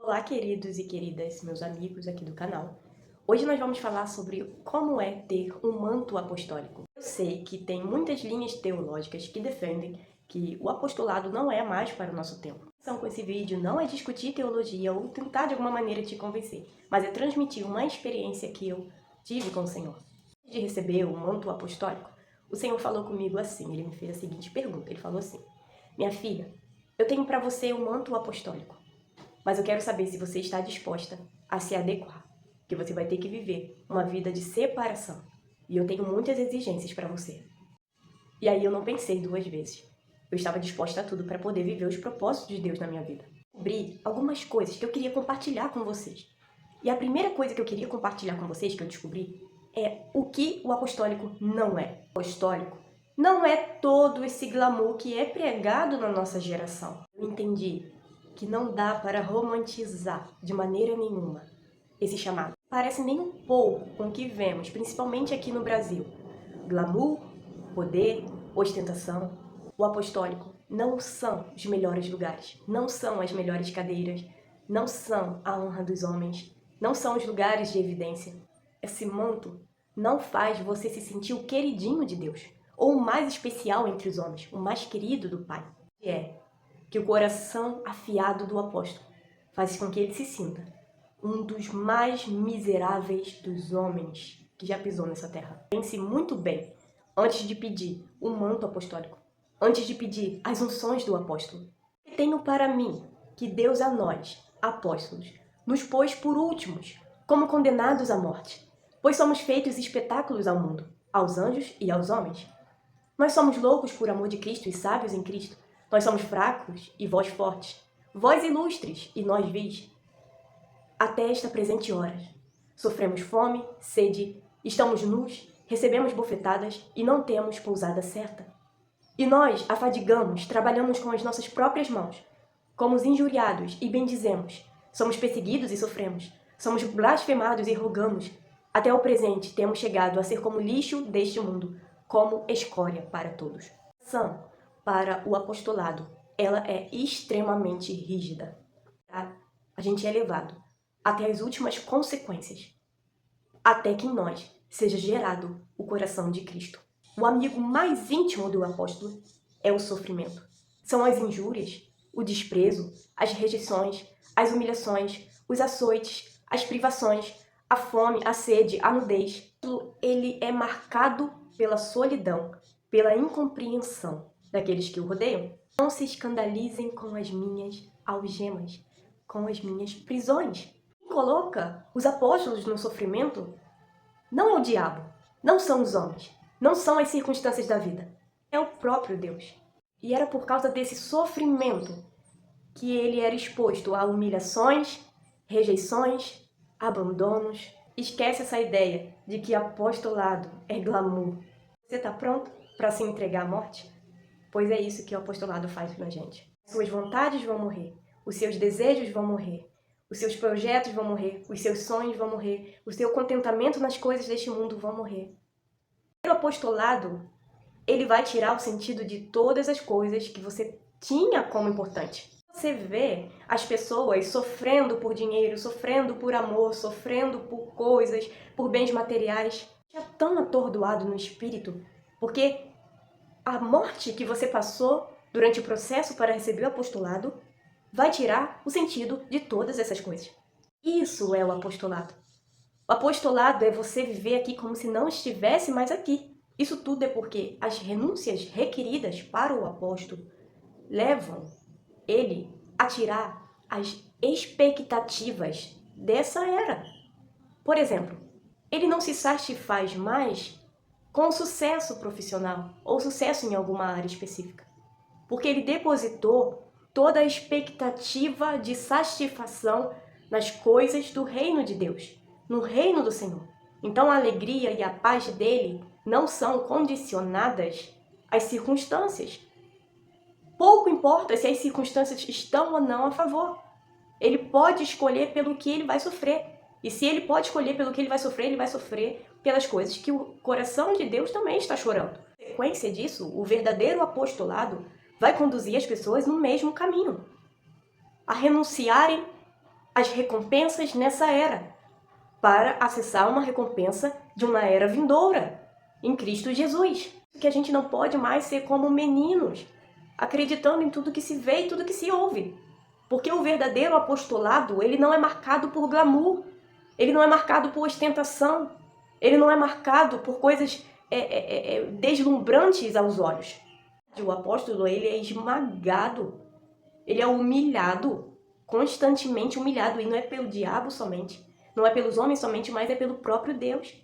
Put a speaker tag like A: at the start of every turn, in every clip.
A: Olá, queridos e queridas, meus amigos aqui do canal. Hoje nós vamos falar sobre como é ter um manto apostólico. Eu sei que tem muitas linhas teológicas que defendem que o apostolado não é mais para o nosso tempo. A intenção com esse vídeo não é discutir teologia ou tentar de alguma maneira te convencer, mas é transmitir uma experiência que eu tive com o Senhor. Antes de receber o manto apostólico, o Senhor falou comigo assim, ele me fez a seguinte pergunta, ele falou assim: minha filha, eu tenho para você o manto apostólico, mas eu quero saber se você está disposta a se adequar, que você vai ter que viver uma vida de separação. E eu tenho muitas exigências para você. E aí eu não pensei duas vezes. Eu estava disposta a tudo para poder viver os propósitos de Deus na minha vida. Descobri algumas coisas que eu queria compartilhar com vocês. E a primeira coisa que eu queria compartilhar com vocês, que eu descobri, é o que o apostólico não é. O apostólico não é todo esse glamour que é pregado na nossa geração. Eu entendi que não dá para romantizar de maneira nenhuma esse chamado. Parece nem um pouco com o que vemos, principalmente aqui no Brasil. Glamour, poder, ostentação. O apostólico não são os melhores lugares, não são as melhores cadeiras, não são a honra dos homens, não são os lugares de evidência. Esse manto não faz você se sentir o queridinho de Deus, ou o mais especial entre os homens, o mais querido do Pai. Que o coração afiado do apóstolo faz com que ele se sinta um dos mais miseráveis dos homens que já pisou nessa terra. Pense muito bem antes de pedir o manto apostólico, antes de pedir as unções do apóstolo. Tenho para mim que Deus a nós, apóstolos, nos pôs por últimos, como condenados à morte, pois somos feitos espetáculos ao mundo, aos anjos e aos homens. Nós somos loucos por amor de Cristo e sábios em Cristo. Nós somos fracos e vós fortes, vós ilustres e nós vis. Até esta presente hora, sofremos fome, sede, estamos nus, recebemos bofetadas e não temos pousada certa. E nós afadigamos, trabalhamos com as nossas próprias mãos, como os injuriados e bendizemos. Somos perseguidos e sofremos, somos blasfemados e rogamos. Até o presente temos chegado a ser como lixo deste mundo, como escória para todos. Para o apostolado, ela é extremamente rígida. A gente é levado até as últimas consequências, até que em nós seja gerado o coração de Cristo. O amigo mais íntimo do apóstolo é o sofrimento. São as injúrias, o desprezo, as rejeições, as humilhações, os açoites, as privações, a fome, a sede, a nudez. Ele é marcado pela solidão, pela incompreensão daqueles que o rodeiam. Não se escandalizem com as minhas algemas, com as minhas prisões. Quem coloca os apóstolos no sofrimento não é o diabo, não são os homens, não são as circunstâncias da vida, é o próprio Deus. E era por causa desse sofrimento que ele era exposto a humilhações, rejeições, abandonos. Esquece essa ideia de que apostolado é glamour. Você está pronto para se entregar à morte? Pois é isso que o apostolado faz na gente. Suas vontades vão morrer, os seus desejos vão morrer, os seus projetos vão morrer, os seus sonhos vão morrer, o seu contentamento nas coisas deste mundo vão morrer. O apostolado, ele vai tirar o sentido de todas as coisas que você tinha como importante. Você vê as pessoas sofrendo por dinheiro, sofrendo por amor, sofrendo por coisas, por bens materiais. Já tão atordoado no espírito, porque a morte que você passou durante o processo para receber o apostolado vai tirar o sentido de todas essas coisas. Isso é o apostolado. O apostolado é você viver aqui como se não estivesse mais aqui. Isso tudo é porque as renúncias requeridas para o apóstolo levam ele a tirar as expectativas dessa era. Por exemplo, ele não se satisfaz mais com sucesso profissional ou sucesso em alguma área específica, porque ele depositou toda a expectativa de satisfação nas coisas do reino de Deus, no reino do Senhor. Então a alegria e a paz dele não são condicionadas às circunstâncias. Pouco importa se as circunstâncias estão ou não a favor. Ele pode escolher pelo que ele vai sofrer. E se ele pode escolher pelo que ele vai sofrer pelas coisas que o coração de Deus também está chorando. Na sequência disso, o verdadeiro apostolado vai conduzir as pessoas no mesmo caminho, a renunciarem as recompensas nessa era, para acessar uma recompensa de uma era vindoura, em Cristo Jesus. Que a gente não pode mais ser como meninos, acreditando em tudo que se vê e tudo que se ouve. Porque o verdadeiro apostolado, ele não é marcado por glamour, ele não é marcado por ostentação, ele não é marcado por coisas deslumbrantes aos olhos. O apóstolo, ele é esmagado, ele é humilhado, constantemente humilhado, e não é pelo diabo somente, não é pelos homens somente, mas é pelo próprio Deus.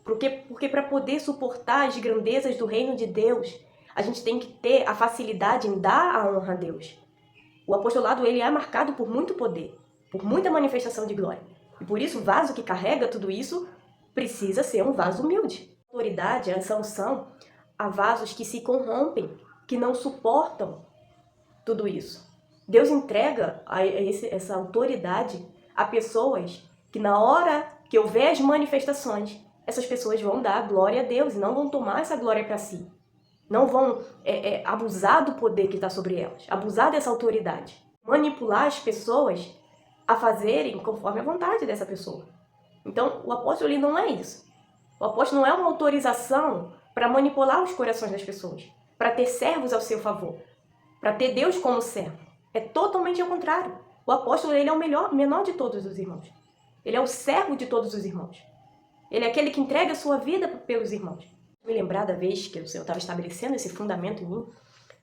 A: Porque para poder suportar as grandezas do reino de Deus, a gente tem que ter a facilidade em dar a honra a Deus. O apostolado, ele é marcado por muito poder, por muita manifestação de glória. E por isso o vaso que carrega tudo isso precisa ser um vaso humilde. A autoridade, a sanção a vasos que se corrompem, que não suportam tudo isso. Deus entrega essa autoridade a pessoas que, na hora que houver as manifestações, essas pessoas vão dar glória a Deus e não vão tomar essa glória para si. Não vão abusar do poder que está sobre elas, abusar dessa autoridade, manipular as pessoas a fazerem conforme a vontade dessa pessoa. Então, o apóstolo, ele não é isso. O apóstolo não é uma autorização para manipular os corações das pessoas, para ter servos ao seu favor, para ter Deus como servo. É totalmente ao contrário. O apóstolo, ele é o menor de todos os irmãos. Ele é o servo de todos os irmãos. Ele é aquele que entrega a sua vida pelos irmãos. Me lembrar da vez que o Senhor estava estabelecendo esse fundamento em mim,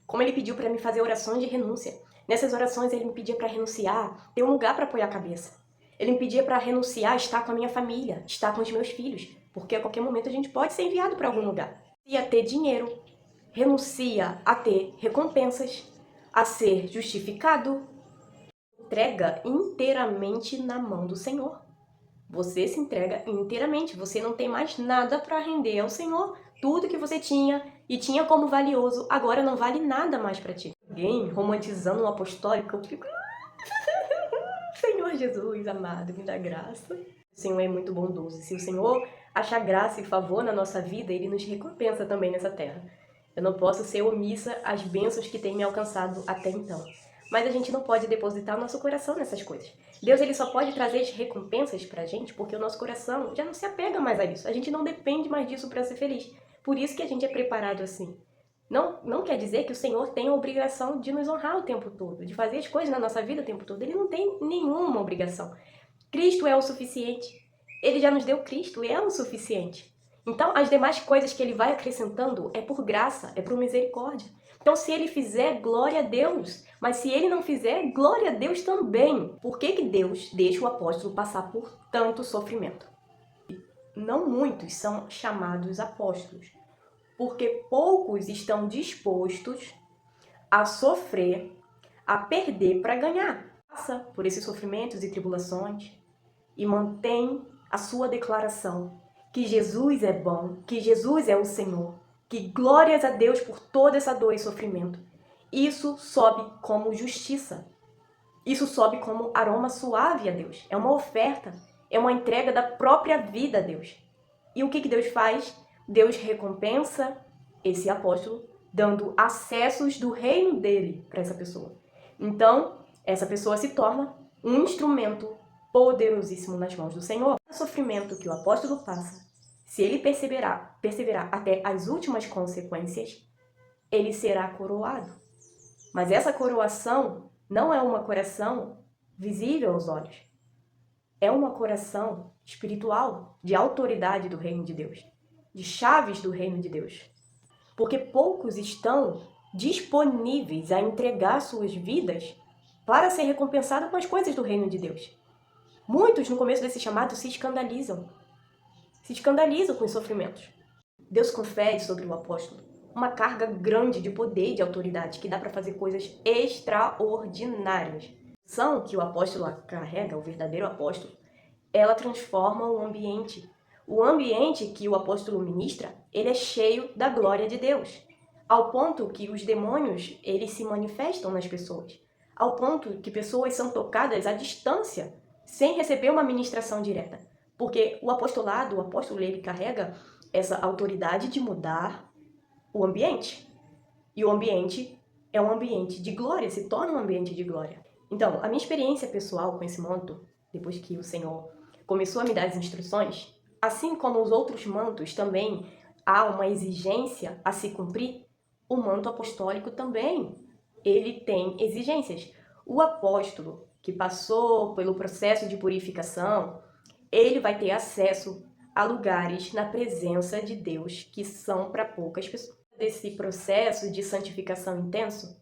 A: como ele pediu para me fazer orações de renúncia. Nessas orações ele me pedia para renunciar, ter um lugar para apoiar a cabeça. Ele me pedia para renunciar, estar com a minha família, estar com os meus filhos, porque a qualquer momento a gente pode ser enviado para algum lugar. E a ter dinheiro, renuncia a ter recompensas, a ser justificado. Entrega inteiramente na mão do Senhor. Você se entrega inteiramente, você não tem mais nada para render ao Senhor. Tudo que você tinha e tinha como valioso, agora não vale nada mais para ti. Alguém romantizando um apostólico, eu fico... Senhor Jesus, amado, me dá graça. O Senhor é muito bondoso. Se o Senhor achar graça e favor na nossa vida, Ele nos recompensa também nessa terra. Eu não posso ser omissa às bênçãos que têm me alcançado até então. Mas a gente não pode depositar o nosso coração nessas coisas. Deus, ele só pode trazer as recompensas pra gente porque o nosso coração já não se apega mais a isso. A gente não depende mais disso para ser feliz. Por isso que a gente é preparado assim. Não quer dizer que o Senhor tem a obrigação de nos honrar o tempo todo, de fazer as coisas na nossa vida o tempo todo. Ele não tem nenhuma obrigação. Cristo é o suficiente. Ele já nos deu Cristo, é o suficiente. Então, as demais coisas que ele vai acrescentando é por graça, é por misericórdia. Então, se ele fizer, glória a Deus. Mas se ele não fizer, glória a Deus também. Por que Deus deixa o apóstolo passar por tanto sofrimento? Não muitos são chamados apóstolos, porque poucos estão dispostos a sofrer, a perder para ganhar. Passa por esses sofrimentos e tribulações e mantém a sua declaração que Jesus é bom, que Jesus é o Senhor, que glórias a Deus por toda essa dor e sofrimento. Isso sobe como justiça. Isso sobe como aroma suave a Deus. É uma oferta, é uma entrega da própria vida a Deus. E o que Deus faz? Deus recompensa esse apóstolo, dando acessos do reino dele para essa pessoa. Então, essa pessoa se torna um instrumento poderosíssimo nas mãos do Senhor. O sofrimento que o apóstolo passa, se ele perseverar até as últimas consequências, ele será coroado. Mas essa coroação não é uma coroação visível aos olhos. É uma coroação espiritual, de autoridade do reino de Deus, de chaves do reino de Deus. Porque poucos estão disponíveis a entregar suas vidas para ser recompensados com as coisas do reino de Deus. Muitos, no começo desse chamado, se escandalizam com os sofrimentos. Deus confere sobre o apóstolo uma carga grande de poder e de autoridade que dá para fazer coisas extraordinárias. A ação que o apóstolo carrega, o verdadeiro apóstolo, ela transforma o ambiente. O ambiente que o apóstolo ministra, ele é cheio da glória de Deus, ao ponto que os demônios, eles se manifestam nas pessoas, ao ponto que pessoas são tocadas à distância, sem receber uma ministração direta. Porque o apóstolo, ele carrega essa autoridade de mudar o ambiente. E o ambiente é um ambiente de glória, se torna um ambiente de glória. Então, a minha experiência pessoal com esse manto, depois que o Senhor começou a me dar as instruções, assim como os outros mantos também há uma exigência a se cumprir, o manto apostólico também, ele tem exigências. O apóstolo que passou pelo processo de purificação, ele vai ter acesso a lugares na presença de Deus que são para poucas pessoas. Desse processo de santificação intenso,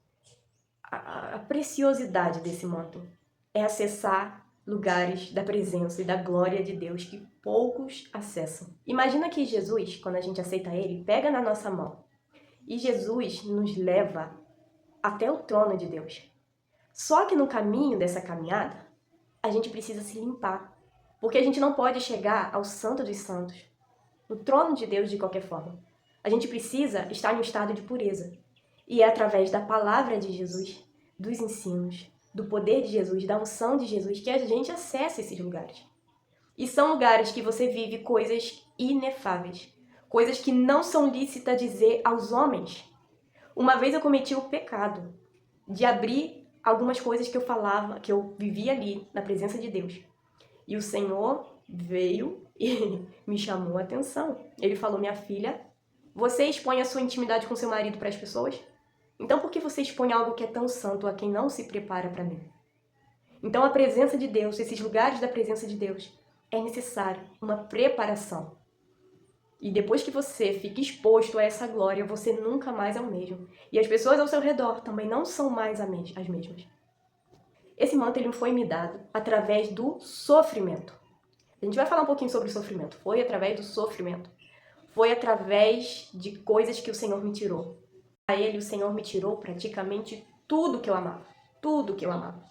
A: a preciosidade desse manto é acessar lugares da presença e da glória de Deus que poucos acessam. Imagina que Jesus, quando a gente aceita Ele, pega na nossa mão e Jesus nos leva até o trono de Deus. Só que no caminho dessa caminhada, a gente precisa se limpar, porque a gente não pode chegar ao Santo dos Santos, no trono de Deus de qualquer forma. A gente precisa estar em um estado de pureza. E é através da palavra de Jesus, dos ensinos, do poder de Jesus, da unção de Jesus, que a gente acessa esses lugares. E são lugares que você vive coisas inefáveis, coisas que não são lícitas dizer aos homens. Uma vez eu cometi o pecado de abrir algumas coisas que eu falava, que eu vivia ali, na presença de Deus. E o Senhor veio e me chamou a atenção. Ele falou: minha filha, você expõe a sua intimidade com seu marido para as pessoas? Então por que você expõe algo que é tão santo a quem não se prepara para mim? Então a presença de Deus, esses lugares da presença de Deus, é necessário uma preparação. E depois que você fica exposto a essa glória, você nunca mais é o mesmo. E as pessoas ao seu redor também não são mais as mesmas. Esse manto ele foi me dado através do sofrimento. A gente vai falar um pouquinho sobre o sofrimento. Foi através do sofrimento. Foi através de coisas que o Senhor me tirou. A Ele, o Senhor me tirou praticamente tudo que eu amava. Tudo que eu amava.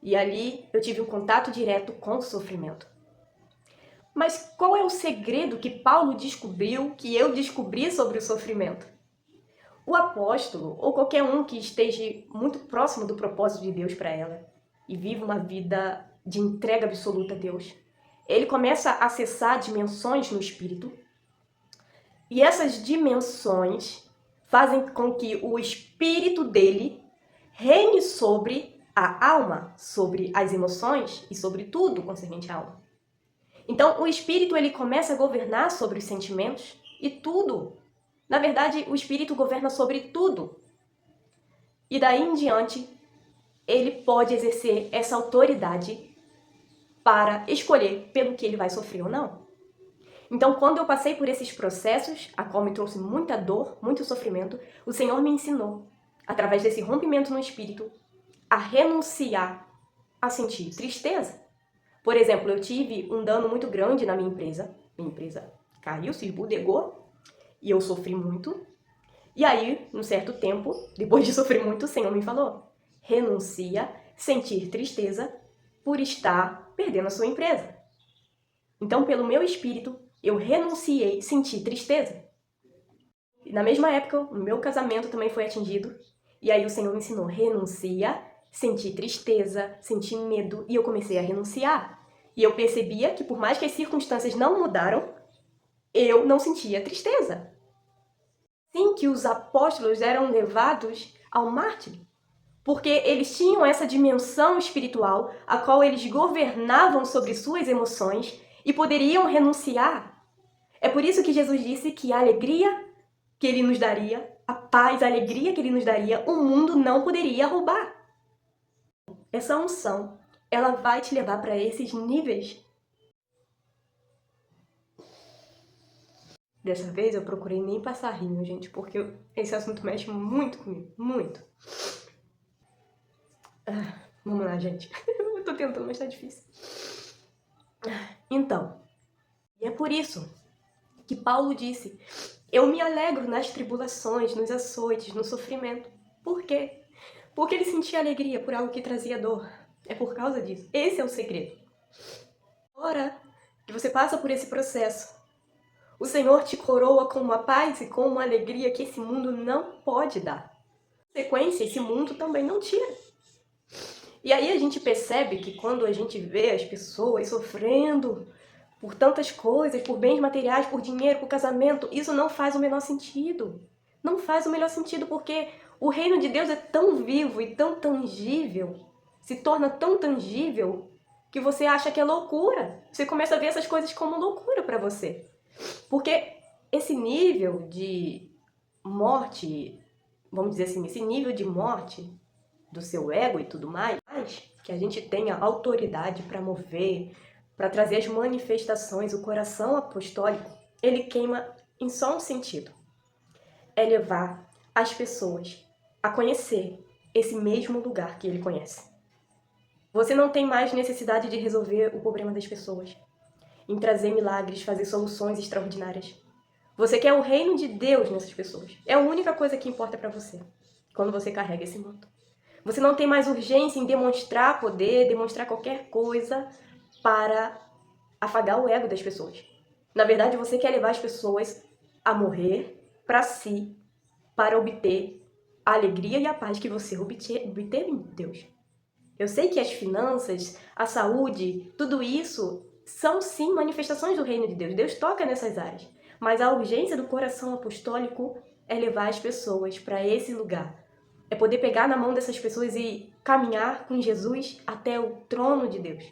A: E ali eu tive um contato direto com o sofrimento. Mas qual é o segredo que Paulo descobriu, que eu descobri sobre o sofrimento? O apóstolo, ou qualquer um que esteja muito próximo do propósito de Deus para ela e viva uma vida de entrega absoluta a Deus, ele começa a acessar dimensões no espírito, e essas dimensões fazem com que o espírito dele reine sobre a alma, sobre as emoções e sobre tudo concernente à alma. Então, o espírito ele começa a governar sobre os sentimentos e tudo. Na verdade, o espírito governa sobre tudo. E daí em diante, ele pode exercer essa autoridade para escolher pelo que ele vai sofrer ou não. Então, quando eu passei por esses processos, a qual me trouxe muita dor, muito sofrimento, o Senhor me ensinou, através desse rompimento no espírito, a renunciar a sentir tristeza. Por exemplo, eu tive um dano muito grande na minha empresa. Minha empresa caiu, se esbudegou, e eu sofri muito. E aí, num certo tempo, depois de sofrer muito, o Senhor me falou: renuncia sentir tristeza por estar perdendo a sua empresa. Então, pelo meu espírito, eu renunciei sentir tristeza. E na mesma época, o meu casamento também foi atingido. E aí o Senhor me ensinou: renuncia sentir tristeza, sentir medo. E eu comecei a renunciar. E eu percebia que por mais que as circunstâncias não mudaram, eu não sentia tristeza. Sim, que os apóstolos eram levados ao mártir, porque eles tinham essa dimensão espiritual, a qual eles governavam sobre suas emoções e poderiam renunciar. É por isso que Jesus disse que a alegria que ele nos daria, a paz, a alegria que ele nos daria, o mundo não poderia roubar. Essa unção, ela vai te levar para esses níveis. Dessa vez eu procurei nem passar rima, gente, porque esse assunto mexe muito comigo, muito. Vamos lá, gente. Eu tô tentando, mas tá difícil. Então, e é por isso que Paulo disse: eu me alegro nas tribulações, nos açoites, no sofrimento. Por quê? Porque ele sentia alegria por algo que trazia dor. É por causa disso. Esse é o segredo. Agora que você passa por esse processo, o Senhor te coroa com uma paz e com uma alegria que esse mundo não pode dar. Em sequência, esse mundo também não tira. E aí a gente percebe que quando a gente vê as pessoas sofrendo por tantas coisas, por bens materiais, por dinheiro, por casamento, isso não faz o menor sentido. Não faz o menor sentido porque o reino de Deus é tão vivo e tão tangível. se torna tão tangível que você acha que é loucura. Você começa a ver essas coisas como loucura para você. Porque esse nível de morte, vamos dizer assim, esse nível de morte do seu ego e tudo mais, que a gente tenha autoridade para mover, para trazer as manifestações, o coração apostólico, ele queima em só um sentido. É levar as pessoas a conhecer esse mesmo lugar que ele conhece. Você não tem mais necessidade de resolver o problema das pessoas, em trazer milagres, fazer soluções extraordinárias. Você quer o reino de Deus nessas pessoas. É a única coisa que importa para você, quando você carrega esse manto. Você não tem mais urgência em demonstrar poder, demonstrar qualquer coisa para afagar o ego das pessoas. Na verdade, você quer levar as pessoas a morrer para si, para obter a alegria e a paz que você obteve em Deus. Eu sei que as finanças, a saúde, tudo isso são sim manifestações do reino de Deus. Deus toca nessas áreas. Mas a urgência do coração apostólico é levar as pessoas para esse lugar. É poder pegar na mão dessas pessoas e caminhar com Jesus até o trono de Deus.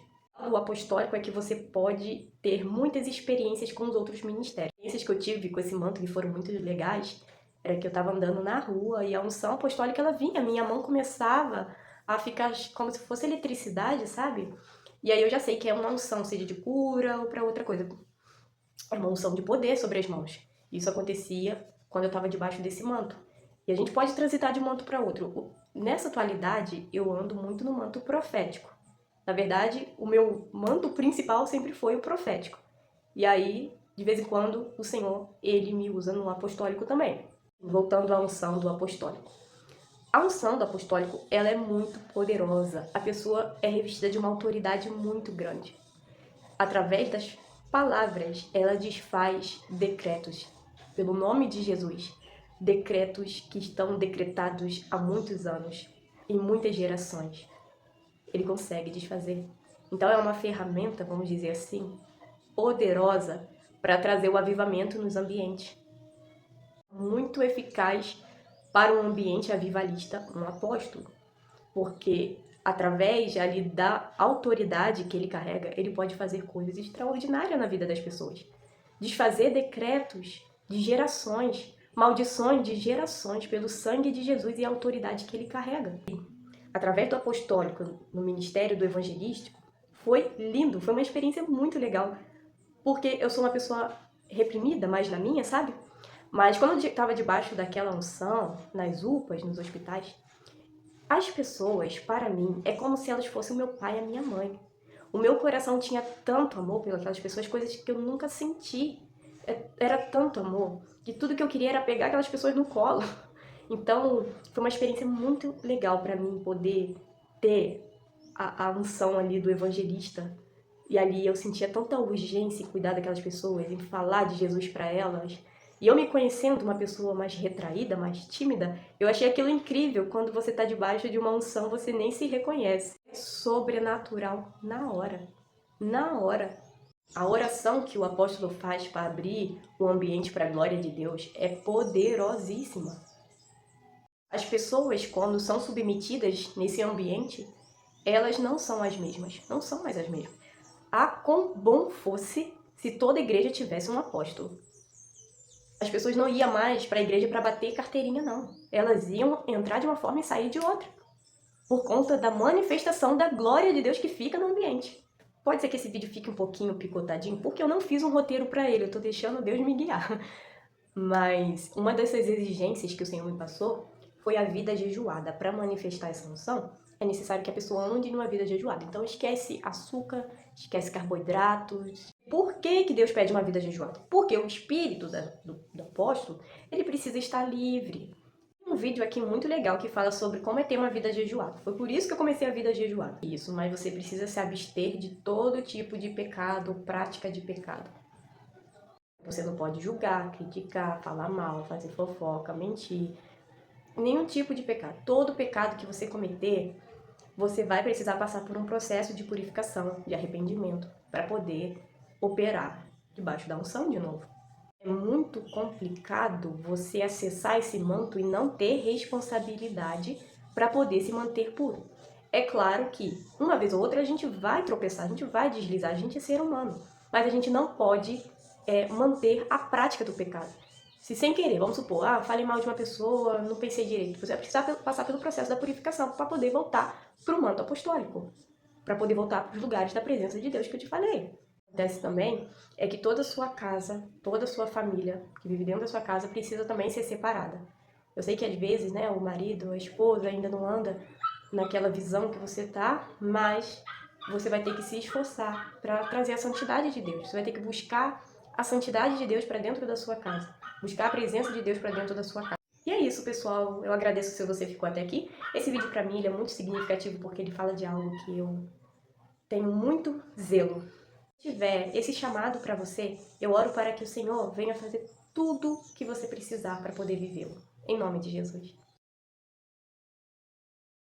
A: O apostólico é que você pode ter muitas experiências com os outros ministérios. As experiências que eu tive com esse manto, que foram muito legais, era que eu estava andando na rua e a unção apostólica ela vinha, minha mão começava a ficar como se fosse eletricidade, sabe? E aí eu já sei que é uma unção, seja de cura ou para outra coisa. É uma unção de poder sobre as mãos. Isso acontecia quando eu estava debaixo desse manto. E a gente pode transitar de um manto para outro. Nessa atualidade, eu ando muito no manto profético. Na verdade, o meu manto principal sempre foi o profético. E aí, de vez em quando, o Senhor, ele me usa no apostólico também. Voltando à unção do apostólico. A unção do apostólico, ela é muito poderosa. A pessoa é revestida de uma autoridade muito grande. Através das palavras, ela desfaz decretos. Pelo nome de Jesus. Decretos que estão decretados há muitos anos, em muitas gerações. Ele consegue desfazer. Então é uma ferramenta, vamos dizer assim, poderosa para trazer o avivamento nos ambientes. Muito eficaz para um ambiente avivalista, um apóstolo, porque através ali da autoridade que ele carrega, ele pode fazer coisas extraordinárias na vida das pessoas. Desfazer decretos de gerações, maldições de gerações pelo sangue de Jesus e a autoridade que ele carrega. Através do apostólico no ministério do evangelístico, foi lindo, foi uma experiência muito legal, porque eu sou uma pessoa reprimida, mais na minha, sabe? Mas quando eu estava debaixo daquela unção, nas UPAs, nos hospitais, as pessoas, para mim, é como se elas fossem o meu pai e a minha mãe. O meu coração tinha tanto amor pelas pessoas, coisas que eu nunca senti. Era tanto amor, que tudo que eu queria era pegar aquelas pessoas no colo. Então, foi uma experiência muito legal para mim poder ter a unção ali do evangelista. E ali eu sentia tanta urgência em cuidar daquelas pessoas, em falar de Jesus para elas. E eu me conhecendo uma pessoa mais retraída, mais tímida, eu achei aquilo incrível. Quando você está debaixo de uma unção, você nem se reconhece. É sobrenatural na hora. Na hora. A oração que o apóstolo faz para abrir o ambiente para a glória de Deus é poderosíssima. As pessoas, quando são submetidas nesse ambiente, elas não são as mesmas. Não são mais as mesmas. Ah, quão bom fosse se toda igreja tivesse um apóstolo. As pessoas não iam mais para a igreja para bater carteirinha, não. Elas iam entrar de uma forma e sair de outra. Por conta da manifestação da glória de Deus que fica no ambiente. Pode ser que esse vídeo fique um pouquinho picotadinho, porque eu não fiz um roteiro para ele, eu estou deixando Deus me guiar. Mas uma dessas exigências que o Senhor me passou foi a vida jejuada. Para manifestar essa unção, é necessário que a pessoa ande numa vida jejuada. Então esquece açúcar, esquece carboidratos. Por que Deus pede uma vida jejuada? Porque o espírito do apóstolo, ele precisa estar livre. Tem um vídeo aqui muito legal que fala sobre como é ter uma vida jejuada. Foi por isso que eu comecei a vida jejuada. Isso, mas você precisa se abster de todo tipo de pecado, prática de pecado. Você não pode julgar, criticar, falar mal, fazer fofoca, mentir. Nenhum tipo de pecado. Todo pecado que você cometer, você vai precisar passar por um processo de purificação, de arrependimento, para poder operar debaixo da unção de novo. É muito complicado você acessar esse manto e não ter responsabilidade para poder se manter puro. É claro que, uma vez ou outra, a gente vai tropeçar, a gente vai deslizar, a gente é ser humano. Mas a gente não pode manter a prática do pecado. Se sem querer, vamos supor, falei mal de uma pessoa, não pensei direito, você vai precisar passar pelo processo da purificação para poder voltar para o manto apostólico, para poder voltar para os lugares da presença de Deus que eu te falei. Acontece também é que toda a sua casa, toda a sua família que vive dentro da sua casa precisa também ser separada. Eu sei que às vezes, né, o marido, a esposa ainda não anda naquela visão que você tá, mas você vai ter que se esforçar para trazer a santidade de Deus. Você vai ter que buscar a santidade de Deus para dentro da sua casa, buscar a presença de Deus para dentro da sua casa. E é isso, pessoal. Eu agradeço se você ficou até aqui. Esse vídeo para mim ele é muito significativo porque ele fala de algo que eu tenho muito zelo. Se tiver esse chamado para você, eu oro para que o Senhor venha fazer tudo que você precisar para poder vivê-lo. Em nome de Jesus.